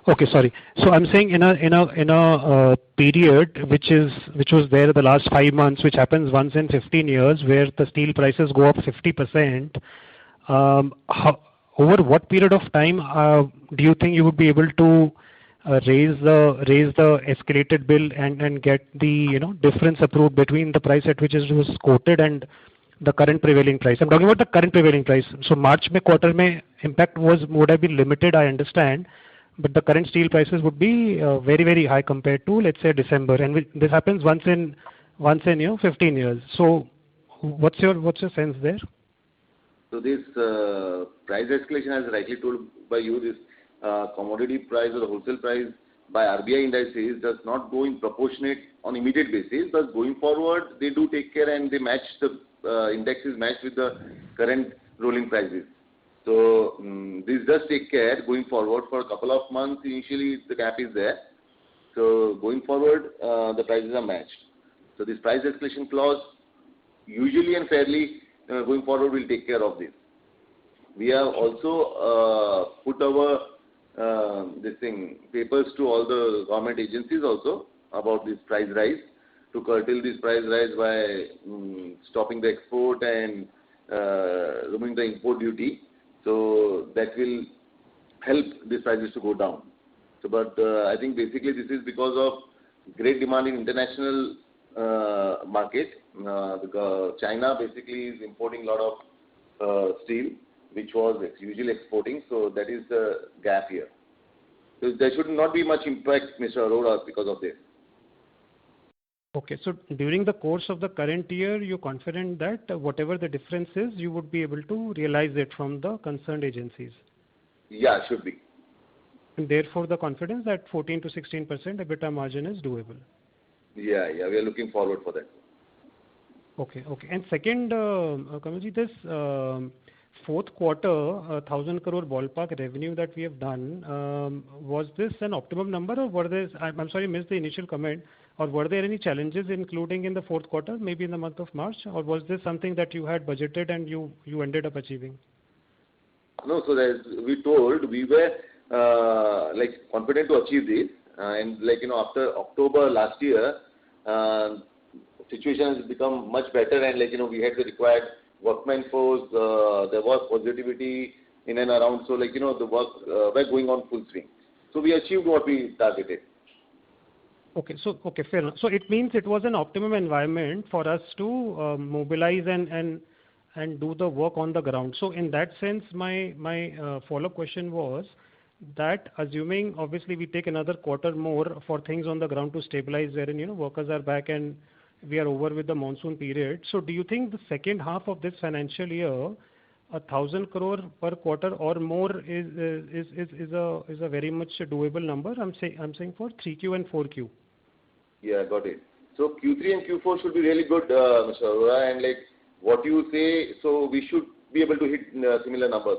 Okay, sorry. So I'm saying in a period which was there the last 5 months, which happens once in 15 years, where the steel prices go up 50%. Over what period of time do you think you would be able to raise the escalated bill and get the difference approved between the price at which it was quoted and the current prevailing price? I'm talking about the current prevailing price. So March quarter impact would have been limited, I understand. But the current steel prices would be very, very high compared to, let's say, December. And this happens once in 15 years. So what's your sense there? So this price escalation, as rightly told by you, this commodity price or the wholesale price by RBI indices does not go in proportionate on immediate basis, but going forward they do take care and they match the indexes matched with the current rolling prices. So this does take care going forward for a couple of months. Initially the gap is there. So going forward the prices are matched. So this price escalation clause, usually and fairly, going forward, will take care of this. We have also put our papers to all the government agencies also about this price rise, to curtail this price rise by stopping the export and removing the import duty. So that will help these prices to go down. So, but I think basically this is because of great demand in international market. Because China basically is importing a lot of steel, which was usually exporting. So that is the gap here. So there should not be much impact, Mr. Arora, because of this. Okay. So during the course of the current year, you're confident that whatever the difference is, you would be able to realize it from the concerned agencies? Yeah, should be. And therefore, the confidence that 14 to 16% EBITDA margin is doable? Yeah, we are looking forward for that. Okay. And second, Kamalji, this fourth quarter, 1,000 crore ballpark revenue that we have done, was this an optimum number, or were there, I'm sorry, I missed the initial comment, or were there any challenges including in the fourth quarter, maybe in the month of March, or was this something that you had budgeted and you ended up achieving? No, so as we told, we were confident to achieve this, and after October last year, situation has become much better, and we had the required workman force. There was positivity in and around, so the work were going on full swing. So we achieved what we targeted. Okay, fair enough. So it means it was an optimum environment for us to mobilize and do the work on the ground. So in that sense, my follow-up question was that, assuming obviously we take another quarter more for things on the ground to stabilize, wherein workers are back and we are over with the monsoon period. So do you think the second half of this financial year, 1,000 crore per quarter or more is a very much doable number? I'm saying for 3Q and 4Q. Yeah, got it. So Q3 and Q4 should be really good, Mr. Arora, and what you say, so we should be able to hit similar numbers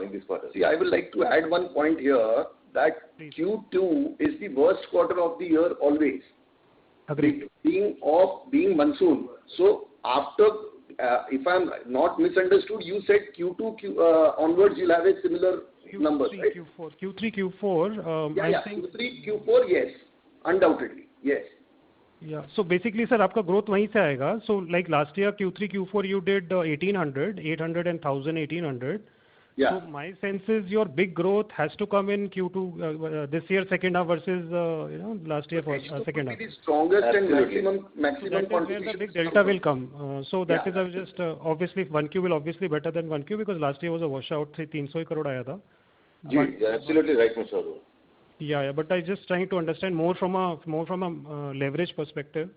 in this quarter. See, I would like to add one point here, that Q2 is the worst quarter of the year always. Agreed. Being monsoon. So after, if I'm not misunderstood, you said Q2 onwards you'll have a similar numbers, right? Q3, Q4. Yeah. Q3, Q4, yes. Undoubtedly, yes. Yeah. So basically, sir, आपका growth वहीं से आएगा. So like last year, Q3, Q4, you did 1,800, 800 and 1,000, 1,800. Yeah. So my sense is your big growth has to come in Q2 this year second half versus last year for second half. It is strongest Absolutely. and maximum So that is where the big delta will come. So that is just obviously 1Q will obviously better than 1Q because last year was a washout. 300 crore आया था. Yeah, absolutely right, Mr. Arora. Yeah, but I just trying to understand more from a leverage perspective.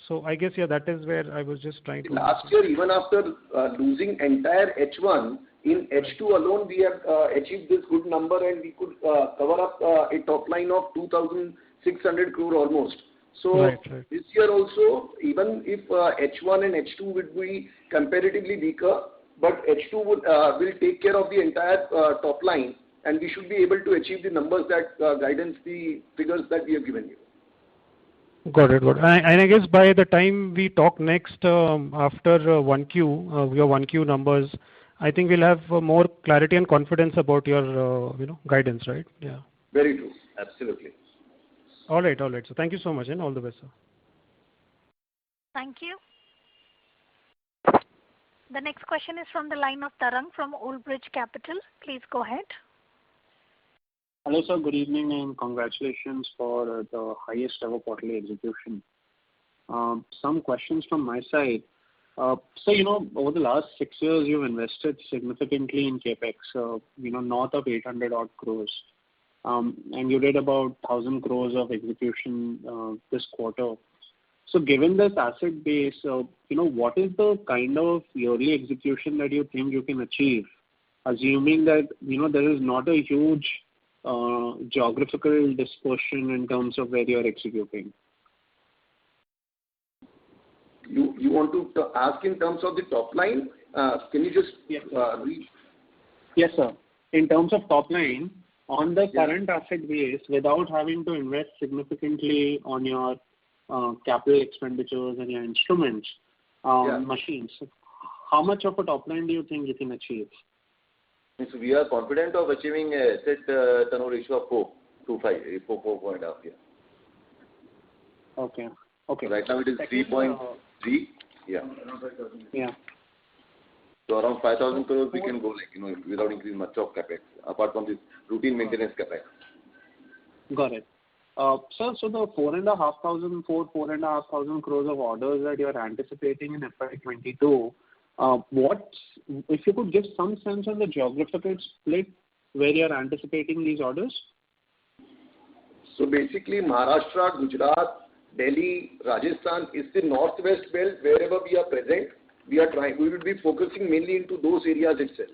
So I guess that is where I was just trying to. Last year, even after losing entire H1, in H2 alone, we have achieved this good number, and we could cover up a top line of 2,600 crore almost. So right. This year also, even if H1 and H2 would be comparatively weaker, but H2 will take care of the entire top line, and we should be able to achieve the numbers that guidance the figures that we have given you. Got it. And I guess by the time we talk next after 1Q, your 1Q numbers, I think we'll have more clarity and confidence about your guidance, right? Yeah. Very true. Absolutely. All right. So thank you so much and all the best, sir. Thank you. The next question is from the line of Tarang from Old Bridge Capital. Please go ahead. Hello, sir. Good evening and congratulations for the highest ever quarterly execution. Some questions from my side. So, over the last 6 years, you've invested significantly in CapEx, north of 800 odd crores. And you did about 1,000 crores of execution this quarter. So given this asset base, what is the kind of yearly execution that you think you can achieve, assuming that, there is not a huge geographical dispersion in terms of where you're executing? You want to ask in terms of the top line? Can you just read? Yes, sir. In terms of top line, on the current asset base, without having to invest significantly on your capital expenditures and your instruments, machines, how much of a top line do you think you can achieve? Yes, we are confident of achieving a asset turnover ratio of 4.5. Okay. Right now it is 3.3. Yeah. So around 5,000 crores we can go without increasing much of capex, apart from this routine maintenance capex. Got it. Sir, so the 4,500 crores of orders that you are anticipating in FY22, if you could give some sense on the geographical split where you are anticipating these orders? So basically, Maharashtra, Gujarat, Delhi, Rajasthan is the northwest belt. Wherever we are present, we will be focusing mainly into those areas itself.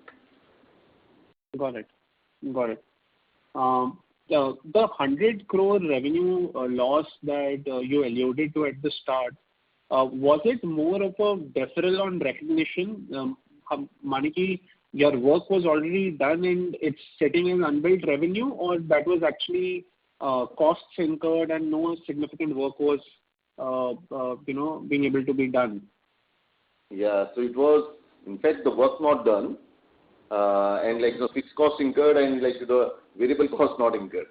Got it. The 100 crore revenue loss that you alluded to at the start, was it more of a deferral on recognition? Maniki, your work was already done and it's sitting in unbilled revenue, or that was actually costs incurred and no significant work was being able to be done? Yeah, so it was, in fact, the work not done, and the fixed cost incurred and the variable cost not incurred.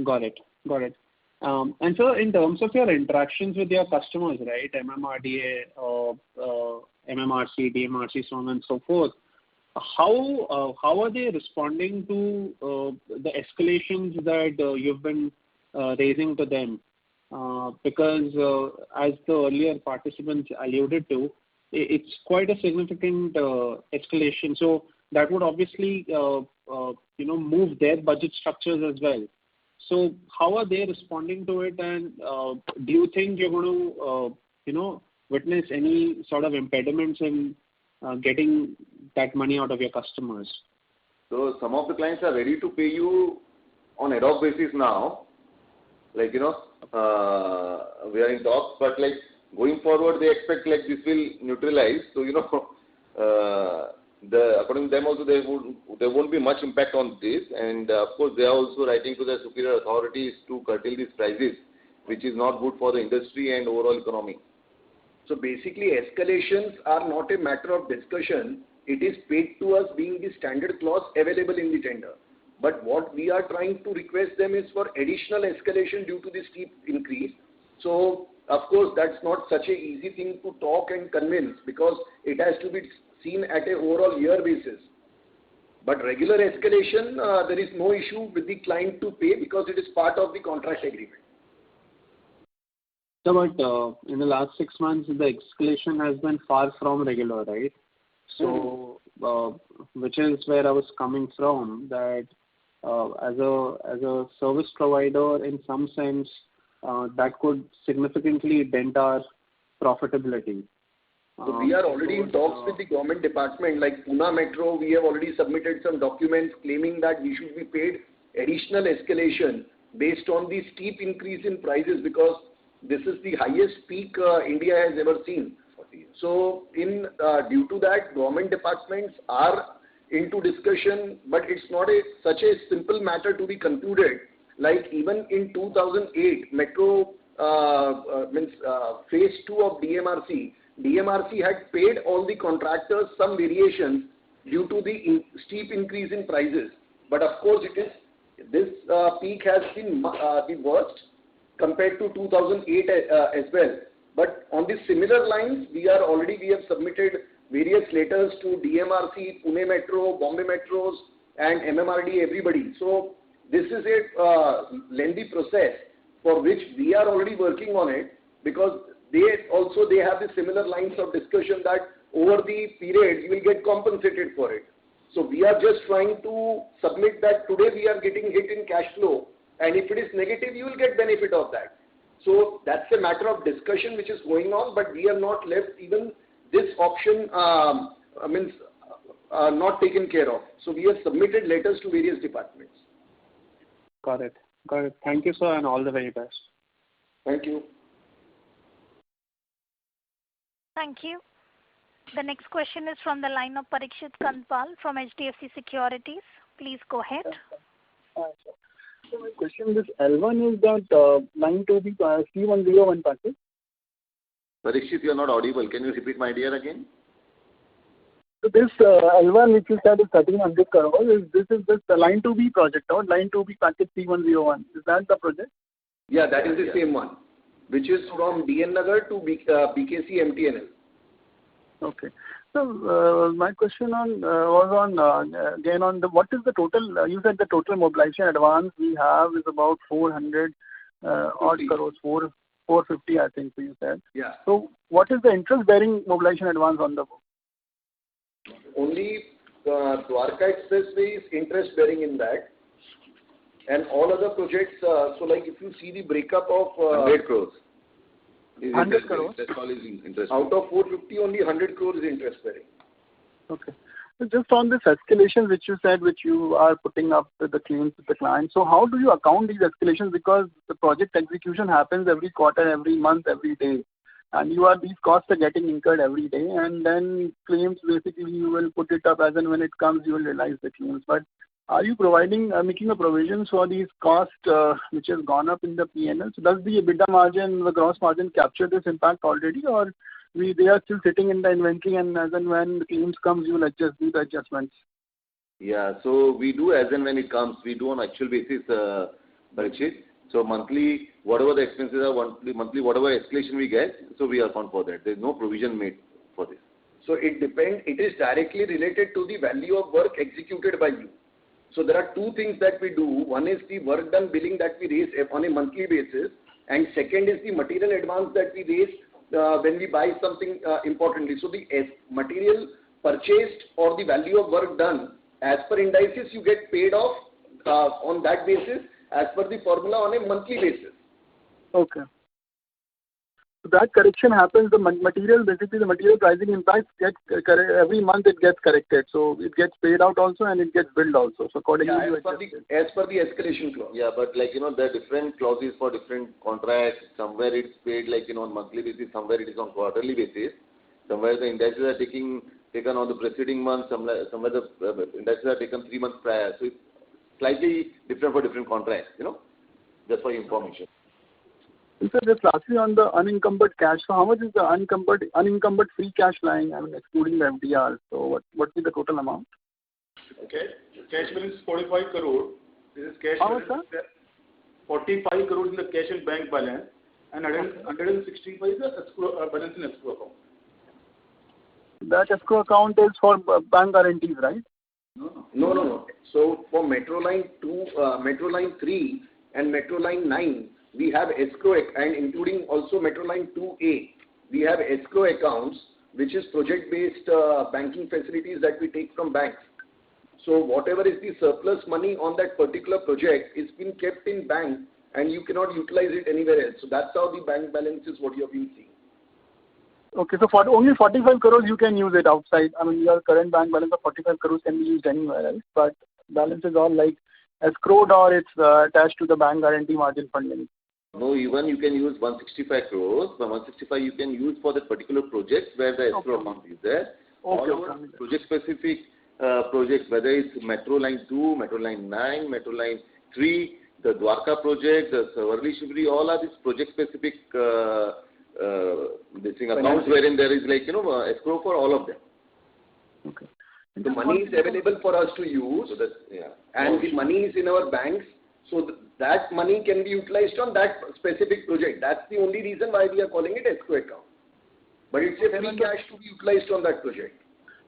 Got it. And so in terms of your interactions with your customers, right, MMRDA, MMRC, DMRC, so on and so forth, how are they responding to the escalations that you've been raising to them? Because as the earlier participants alluded to, it's quite a significant escalation. So that would obviously move their budget structures as well. So how are they responding to it, and do you think you're going to witness any sort of impediments in getting that money out of your customers? So some of the clients are ready to pay you on ad hoc basis now. We are in talks, but going forward they expect this will neutralize. So according to them also there won't be much impact on this, and of course they are also writing to their superior authorities to curtail these prices, which is not good for the industry and overall economy. So basically escalations are not a matter of discussion. It is paid to us being the standard clause available in the tender. But what we are trying to request them is for additional escalation due to the steep increase. So of course that's not such an easy thing to talk and convince, because it has to be seen at an overall year basis. But regular escalation, there is no issue with the client to pay because it is part of the contract agreement. So, but in the last 6 months, the escalation has been far from regular, right? So, which is where I was coming from, that as a service provider, in some sense, that could significantly dent our profitability. So we are already in talks with the government department, like Pune Metro. We have already submitted some documents claiming that we should be paid additional escalation based on the steep increase in prices, because this is the highest peak India has ever seen. So due to that, government departments are into discussion, but it's not such a simple matter to be concluded. Like even in 2008, Metro phase 2 of DMRC had paid all the contractors some variations due to the steep increase in prices. But of course, this peak has been the worst compared to 2008 as well. But on the similar lines, we have submitted various letters to DMRC, Pune Metro, Bombay Metros, and MMRD, everybody. So this is a lengthy process for which we are already working on it, because they have the similar lines of discussion that over the period you will get compensated for it. So we are just trying to submit that today we are getting hit in cash flow, and if it is negative, you will get benefit of that. So that's a matter of discussion which is going on, but we are not left even this option not taken care of. So we have submitted letters to various departments. Got it. Thank you, sir, and all the very best. Thank you. Thank you. The next question is from the line of Parikshit Kandpal from HDFC Securities. Please go ahead. So my question is, L1 is that line 2B C101 package? Parikshit, you are not audible. Can you repeat my dear again? So this L1 which you said is 1300 crores, this is the line 2B project, or line 2B package C101. Is that the project? Yeah, that is the same one, which is from DN Nagar to BKC MTNL. Okay. So my question was on again on what is the total? You said the total mobilization advance we have is about 400 odd crores, 450 I think you said. Yeah. So what is the interest bearing mobilization advance on the book? Only Dwarka Expressway is interest bearing in that, and all other projects. So like if you see the breakup of 100 crores. 100 crores. That's all is interest. Out of 450, only 100 crores is interest bearing. Okay. So just on this escalation which you said, which you are putting up with the claims with the client. So how do you account these escalations? Because the project execution happens every quarter, every month, every day. And these costs are getting incurred every day. And then claims, basically you will put it up as and when it comes, you will realize the claims. But are you making a provisions for these costs which has gone up in the P&L? So does the EBITDA margin, the gross margin capture this impact already, or they are still sitting in the inventory, and as and when the claims comes, you will do the adjustments? Yeah, so we do as and when it comes. We do on actual basis, Parikshit. So monthly, whatever the expenses are, monthly whatever escalation we get, so we account for that. There is no provision made for this. So it depends. It is directly related to the value of work executed by you. So there are two things that we do. One is the work done billing that we raise on a monthly basis, and second is the material advance that we raise when we buy something importantly. So the material purchased or the value of work done, as per indices, you get paid off on that basis as per the formula on a monthly basis. Okay. So that correction happens, the material pricing impact gets every month it gets corrected. So it gets paid out also and it gets billed also. So accordingly, as per the escalation clause. Yeah, but there are different clauses for different contracts. Somewhere it's paid on monthly basis, somewhere it is on quarterly basis. Somewhere the indices are taken on the preceding month, somewhere the indices are taken 3 months prior. So it's slightly different for different contracts, just for information. And sir, just lastly on the unencumbered cash, so how much is the unencumbered free cash lying, excluding the FDR? So what is the total amount? Okay. Cash balance is 45 crore. This is cash how balance. 45 crore in the cash and bank balance, and 165 is the balance in escrow account. That escrow account is for bank guarantees, right? No. So for Metro Line 2, Metro Line 3 and Metro Line 9, we have escrow, and including also Metro Line 2A, we have escrow accounts, which is project-based banking facilities that we take from banks. So whatever is the surplus money on that particular project is being kept in bank, and you cannot utilize it anywhere else. So that's how the bank balance is what you have been seeing. Okay, so for only 45 crores you can use it outside. Your current bank balance of 45 crores can be used anywhere else, but balance is all like escrowed or it's attached to the bank guarantee margin funding. No, even you can use 165 crores. The 165 you can use for the particular project where the escrow account is there. All our project-specific projects, whether it's Metro Line 2, Metro Line 9, Metro Line 3, the Dwarka project, the Savarli Shivri, all are these project-specific accounts wherein there is escrow for all of them. Okay. The money is available for us to use, and the money is in our banks. So that money can be utilized on that specific project. That's the only reason why we are calling it escrow account. But it's a free cash to be utilized on that project.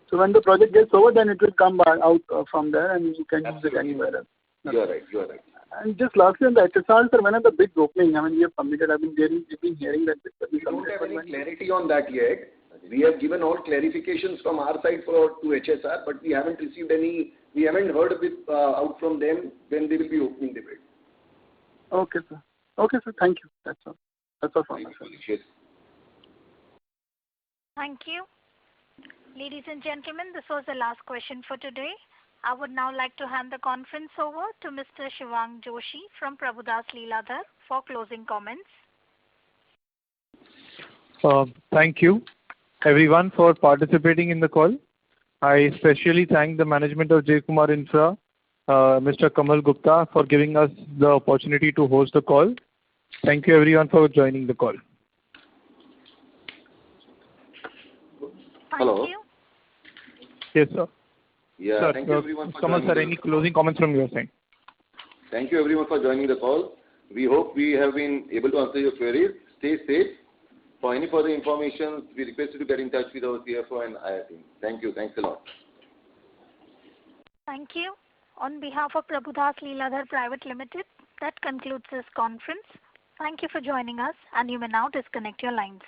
So when the project gets over, then it will come out from there and you can use it anywhere else. You are right. And just lastly on the HSR, sir, when are the bids opening? We have submitted, we've been hearing that we don't have any clarity on that yet. We have given all clarifications from our side to HSR, but we haven't received any. We haven't heard out from them when they will be opening the bid. Okay, sir. Thank you. That's all from my side. Thank you. Ladies and gentlemen, this was the last question for today. I would now like to hand the conference over to Mr. Shivang Joshi from Prabhudas Lilladher for closing comments. Thank you, everyone, for participating in the call. I especially thank the management of J. Kumar Infra, Mr. Kamal Gupta, for giving us the opportunity to host the call. Thank you everyone for joining the call. Hello. Thank you. Yes, sir. Yeah, sir, thank you everyone for Kamal joining. sir, any closing comments from your side? Thank you everyone for joining the call. We hope we have been able to answer your queries. Stay safe. For any further information, we request you to get in touch with our CFO and IR team. Thank you. Thanks a lot. Thank you. On behalf of Prabhudas Leeladhar Private Limited, that concludes this conference. Thank you for joining us, and you may now disconnect your lines.